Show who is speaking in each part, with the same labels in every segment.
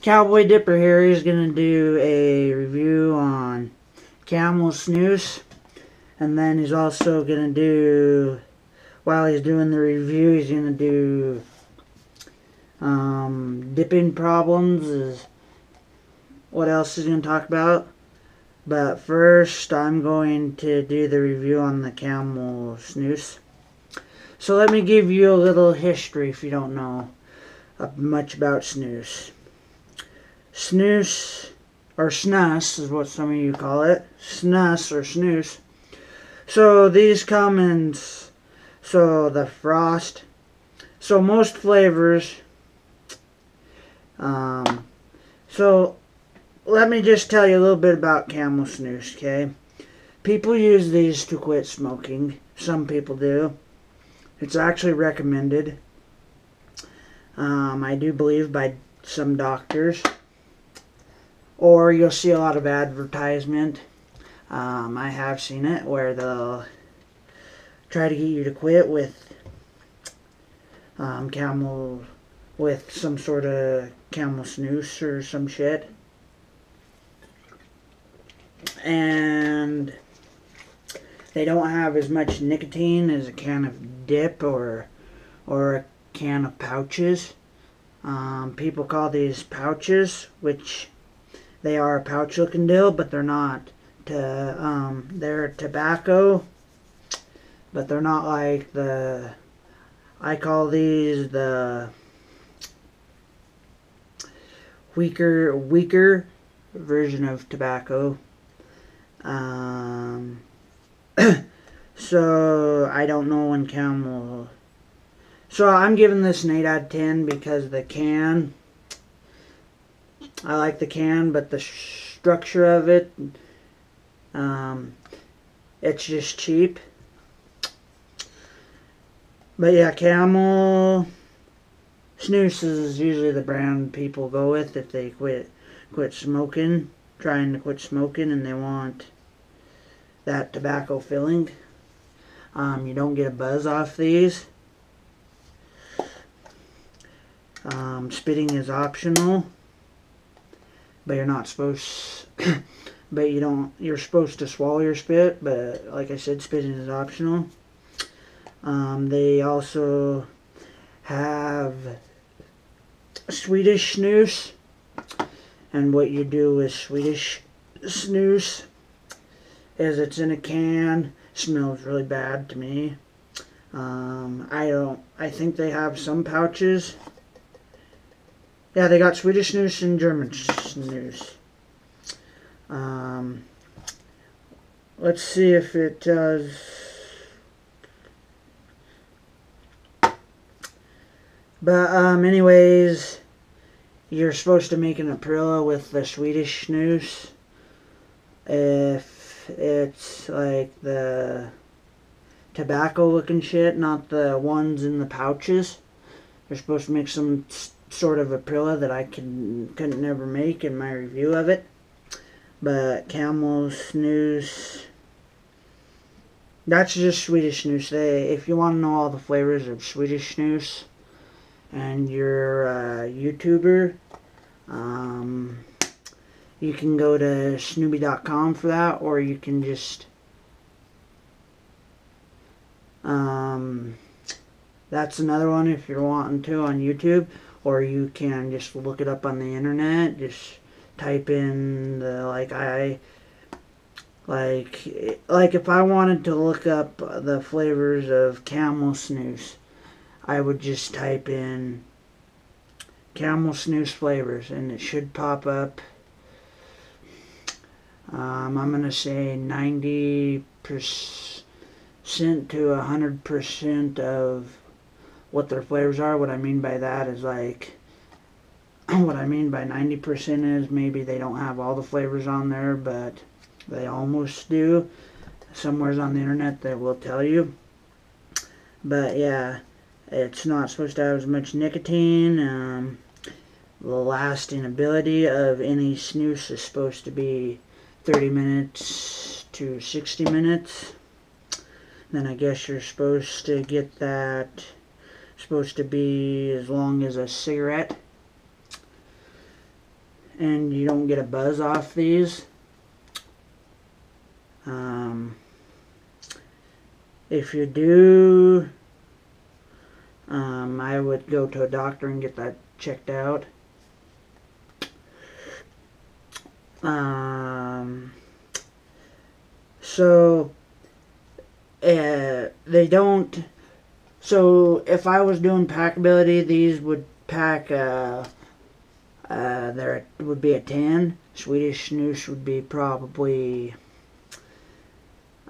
Speaker 1: Cowboy Dipper here is going to do a review on Camel snus, and then he's also going to do, while he's doing the review, he's going to do dipping problems is what else he's going to talk about. But first I'm going to do the review on the Camel snus. So let me give you a little history if you don't know much about snus. Snus, or snus is what some of you call it. Snus or snus. So these come in, so the frost. So most flavors. So let me just tell you a little bit about Camel snus, okay? People use these to quit smoking. Some people do. It's actually recommended. I do believe by some doctors. Or you'll see a lot of advertisement. I have seen it where they'll try to get you to quit with Camel, with some sort of Camel snus or some shit. And they don't have as much nicotine as a can of dip or a can of pouches. People call these pouches, which they are a pouch looking deal, but they're not. They're tobacco, but they're not like the, I call these the weaker version of tobacco. So I don't know when Camel. So I'm giving this an 8 out of 10 because the can. I like the can, but the structure of it, it's just cheap. But yeah, Camel snus is usually the brand people go with if they quit smoking, trying to quit smoking, and they want that tobacco filling. You don't get a buzz off these. Spitting is optional, but you're not supposed. But you're supposed to swallow your spit. But like I said, spitting is optional. They also have Swedish snus, and what you do with Swedish snus is it's in a can. Smells really bad to me. I think they have some pouches. Yeah, they got Swedish snus and German snus. Let's see if it does. But anyways, you're supposed to make an Aprilla with the Swedish snus. If it's like the tobacco looking shit, not the ones in the pouches. You're supposed to make some sort of Aprilla that I couldn't never make in my review of it. But Camel snus, that's just Swedish snus. If you want to know all the flavors of Swedish snus and you're a YouTuber, you can go to snooby.com for that, or you can just that's another one if you're wanting to on YouTube, or you can just look it up on the internet. Just type in the like if I wanted to look up the flavors of Camel snus, I would just type in Camel snus flavors and it should pop up. I'm gonna say 90% to 100% of what their flavors are. What I mean by that is like, what I mean by 90% is maybe they don't have all the flavors on there, but they almost do. Somewhere's on the internet that will tell you. But yeah, it's not supposed to have as much nicotine. The lasting ability of any snus is supposed to be 30 minutes to 60 minutes. Then I guess you're supposed to get that, supposed to be as long as a cigarette. and you don't get a buzz off these. If you do, I would go to a doctor and get that checked out. They don't. So if I was doing packability, these would pack. There would be a 10. Swedish snus would be probably.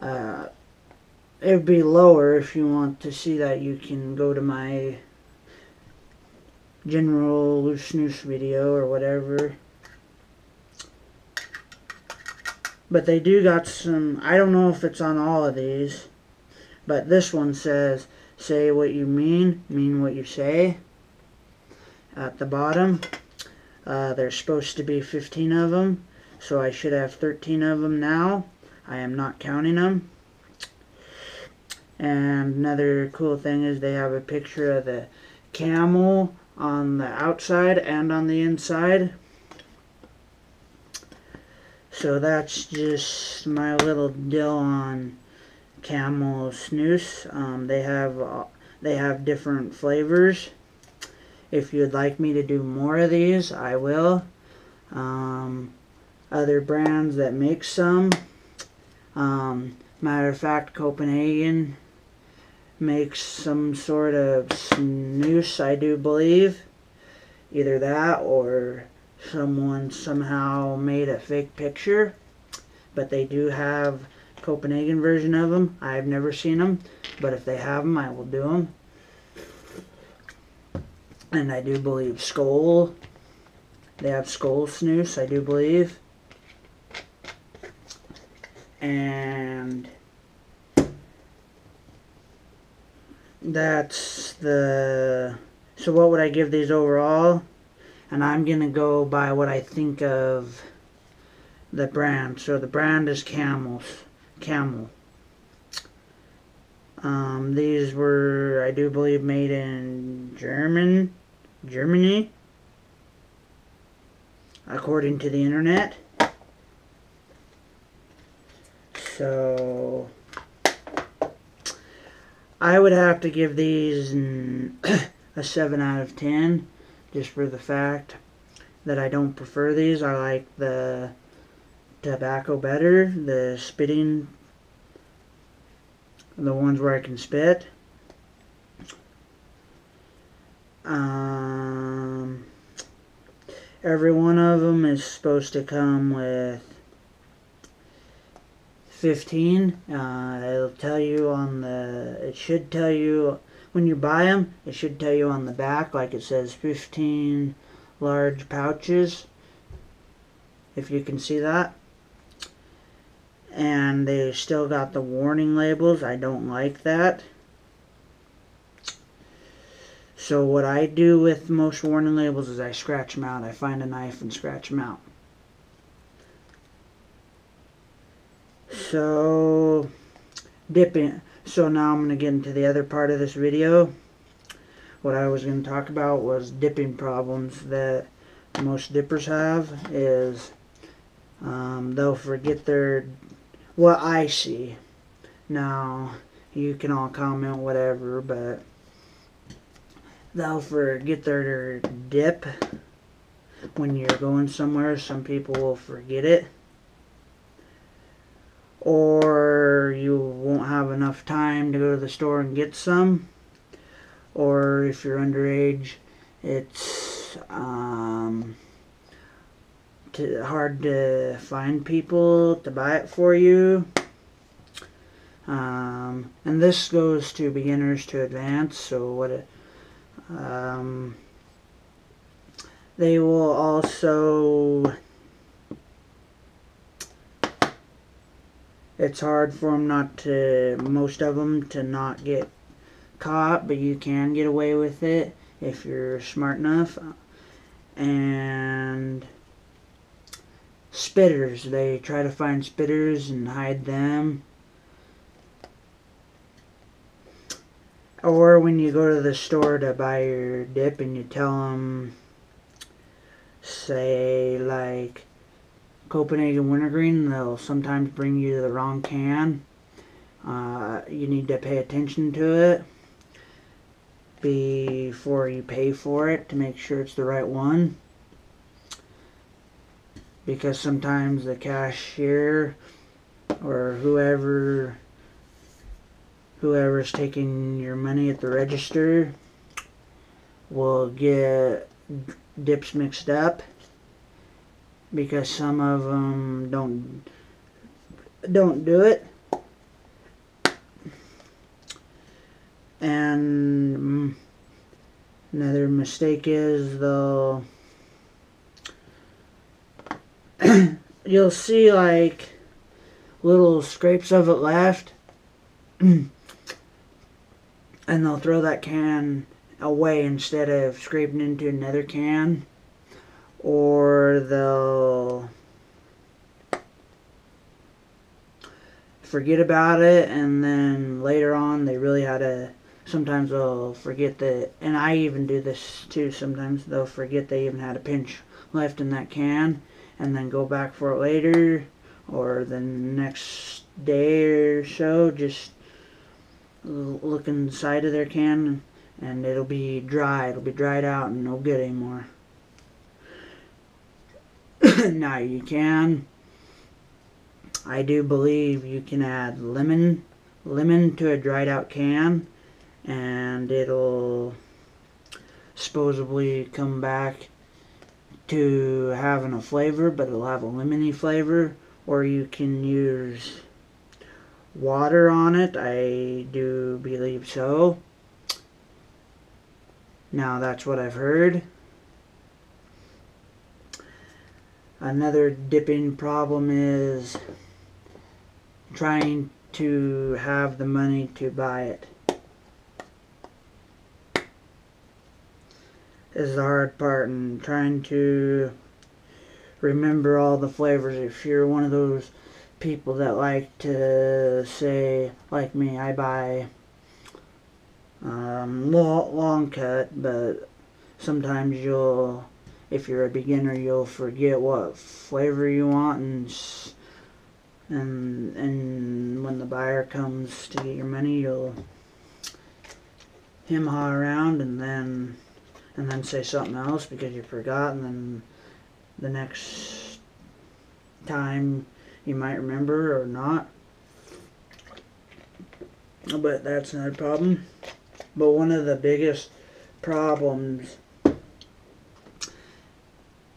Speaker 1: It would be lower. If you want to see that, you can go to my general loose snus video or whatever. But they do got some, I don't know if it's on all of these, but this one says, say what you mean what you say. At the bottom, there's supposed to be 15 of them, so I should have 13 of them now. I am not counting them. And another cool thing is they have a picture of the camel on the outside and on the inside. So that's just my little deal on Camel snus. They have different flavors. If you'd like me to do more of these, I will. Other brands that make some. Matter of fact, Copenhagen makes some sort of snus, I do believe. Either that or someone somehow made a fake picture. But they do have Copenhagen version of them. I've never seen them, but if they have them, I will do them. And I do believe Skoal. They have Skoal snus, I do believe. And that's the... So what would I give these overall? And I'm going to go by what I think of the brand. So the brand is Camel. These were, I do believe, made in Germany, according to the internet. So I would have to give these a 7 out of 10, just for the fact that I don't prefer these. I like the tobacco better, the spitting, the ones where I can spit. Every one of them is supposed to come with 15. It'll tell you on the, it should tell you when you buy them, it should tell you on the back, like it says 15 large pouches, if you can see that. And they still got the warning labels. I don't like that. So what I do with most warning labels is I scratch them out. I find a knife and scratch them out. So dipping. So now I'm going to get into the other part of this video. What I was going to talk about was dipping problems that most dippers have. Is they'll forget their, what I see. Now you can all comment whatever, but they'll forget their dip when you're going somewhere. Some people will forget it, or you won't have enough time to go to the store and get some, or if you're underage, it's hard to find people to buy it for you. And this goes to beginners to advanced. So what they will also, it's hard for them not to, most of them, to not get caught, but you can get away with it if you're smart enough. And spitters, they try to find spitters and hide them. Or when you go to the store to buy your dip and you tell them say like Copenhagen Wintergreen, they'll sometimes bring you the wrong can. You need to pay attention to it before you pay for it to make sure it's the right one, because sometimes the cashier or whoever's taking your money at the register will get dips mixed up, because some of them don't do it. And another mistake is you'll see like little scrapes of it left and they'll throw that can away instead of scraping into another can, or they'll forget about it, and then later on they really had to, sometimes they'll forget that, and I even do this too, sometimes they'll forget they even had a pinch left in that can and then go back for it later or the next day or so, just look inside of their can and it'll be dry, it'll be dried out and no good anymore. Now I do believe you can add lemon to a dried out can and it'll supposedly come back to having a flavor, but it'll have a lemony flavor. Or you can use water on it, I do believe so. Now that's what I've heard. Another dipping problem is trying to have the money to buy it. This is the hard part, and trying to remember all the flavors. If you're one of those people that like to say, like me, I buy long cut, but sometimes if you're a beginner, you'll forget what flavor you want, and when the buyer comes to get your money, you'll hem-haw around and then say something else because you forgot, and then the next time you might remember or not. But that's not a problem. But one of the biggest problems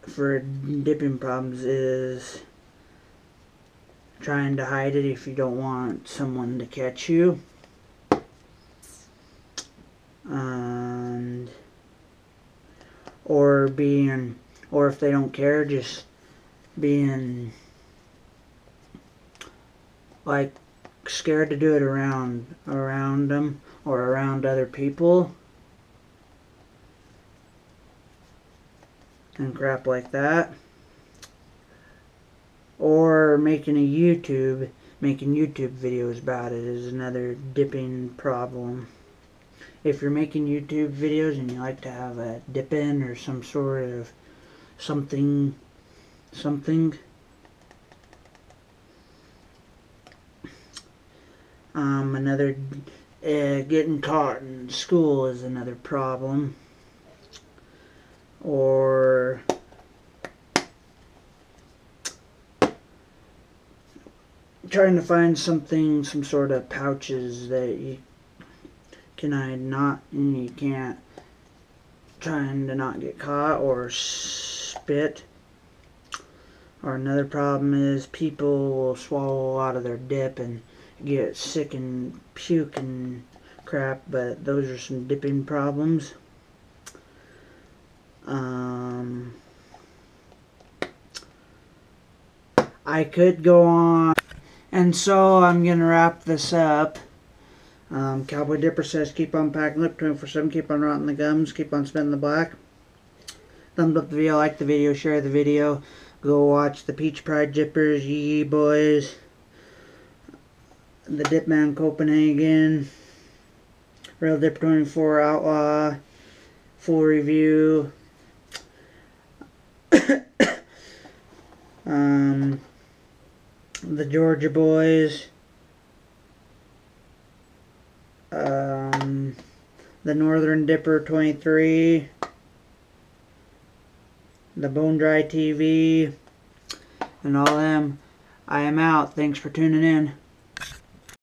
Speaker 1: for dipping problems is trying to hide it if you don't want someone to catch you. And or if they don't care, just being like scared to do it around them or around other people and crap like that. Or making YouTube videos about it is another dipping problem. If you're making YouTube videos and you like to have a dip in or some sort of something, another getting caught in school is another problem. Or trying to find some sort of pouches that you can hide not, and you can't, trying to not get caught or spit. Or another problem is people will swallow a lot of their dip and get sick and puke and crap, but those are some dipping problems. I could go on, and so I'm gonna wrap this up. Cowboy Dipper says, keep on packing lip 24/7, keep on rotting the gums, keep on spinning the black. Thumbs up the video, like the video, share the video. Go watch the Peach Pride Dippers, Yee Boys, the Dipman Copenhagen, Real Dipper 24 Outlaw, full review. The Georgia Boys, the Northern Dipper 23, the Bone Dry TV, and all them. I am out. Thanks for tuning in.